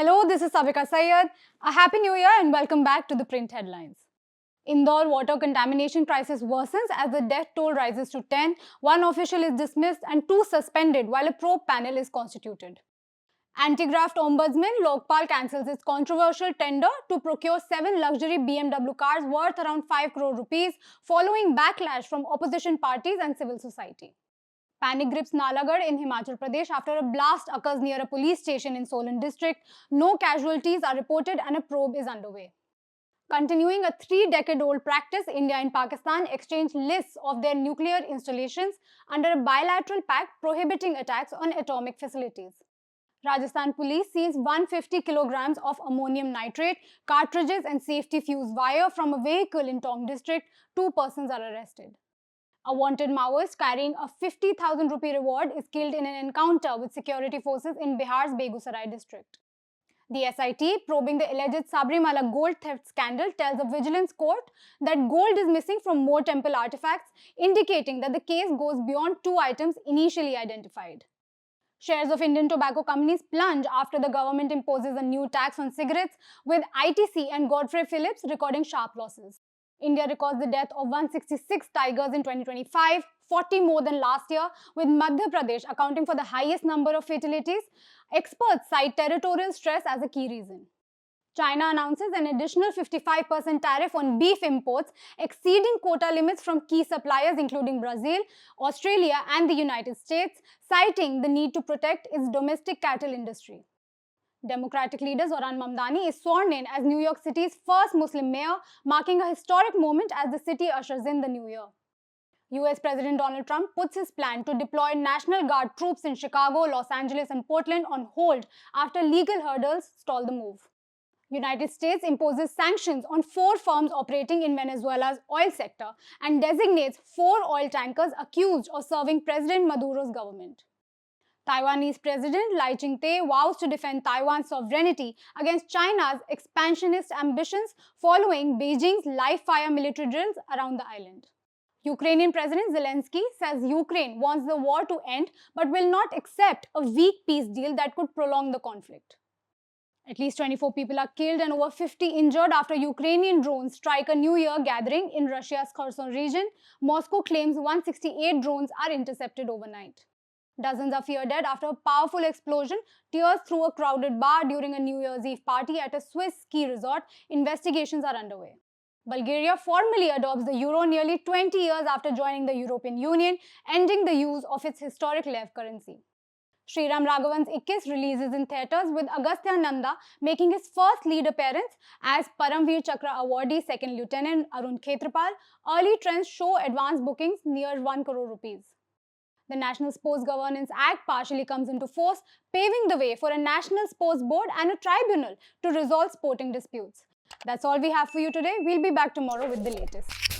Hello, this is Sabika Syed. A happy new year and welcome back to the print headlines. Indore water contamination crisis worsens as the death toll rises to 10, one official is dismissed and 2 suspended while a probe panel is constituted. Anti-graft ombudsman Lokpal cancels its controversial tender to procure 7 luxury BMW cars worth around 5 crore rupees following backlash from opposition parties and civil society. Panic grips Nalagarh in Himachal Pradesh after a blast occurs near a police station in Solan district. No casualties are reported and a probe is underway. Continuing a 3-decade-old practice, India and Pakistan exchanged lists of their nuclear installations under a bilateral pact prohibiting attacks on atomic facilities. Rajasthan police seized 150 kilograms of ammonium nitrate, cartridges and safety fuse wire from a vehicle in Tong district. 2 persons are arrested. A wanted Maoist carrying a 50,000 rupee reward is killed in an encounter with security forces in Bihar's Begusarai district. The SIT, probing the alleged Sabrimala gold theft scandal, tells a vigilance court that gold is missing from more temple artifacts, indicating that the case goes beyond 2 items initially identified. Shares of Indian tobacco companies plunge after the government imposes a new tax on cigarettes, with ITC and Godfrey Phillips recording sharp losses. India records the death of 166 tigers in 2025, 40 more than last year, with Madhya Pradesh accounting for the highest number of fatalities. Experts cite territorial stress as a key reason. China announces an additional 55% tariff on beef imports, exceeding quota limits from key suppliers including Brazil, Australia and the United States, citing the need to protect its domestic cattle industry. Democratic leader Zohran Mamdani is sworn in as New York City's first Muslim mayor, marking a historic moment as the city ushers in the new year. US President Donald Trump puts his plan to deploy National Guard troops in Chicago, Los Angeles and Portland on hold after legal hurdles stall the move. United States imposes sanctions on 4 firms operating in Venezuela's oil sector and designates 4 oil tankers accused of serving President Maduro's government. Taiwanese President Lai Ching-te vows to defend Taiwan's sovereignty against China's expansionist ambitions following Beijing's live-fire military drills around the island. Ukrainian President Zelenskyy says Ukraine wants the war to end but will not accept a weak peace deal that could prolong the conflict. At least 24 people are killed and over 50 injured after Ukrainian drones strike a New Year gathering in Russia's Kherson region. Moscow claims 168 drones are intercepted overnight. Dozens are feared dead after a powerful explosion tears through a crowded bar during a New Year's Eve party at a Swiss ski resort. Investigations are underway. Bulgaria formally adopts the euro nearly 20 years after joining the European Union, ending the use of its historic lev currency. Sriram Raghavan's Ikkis releases in theatres, with Agastya Nanda making his first lead appearance as Paramveer Chakra awardee 2nd Lieutenant Arun Khetrapal. Early trends show advance bookings near 1 crore rupees. The National Sports Governance Act partially comes into force, paving the way for a National Sports Board and a tribunal to resolve sporting disputes. That's all we have for you today. We'll be back tomorrow with the latest.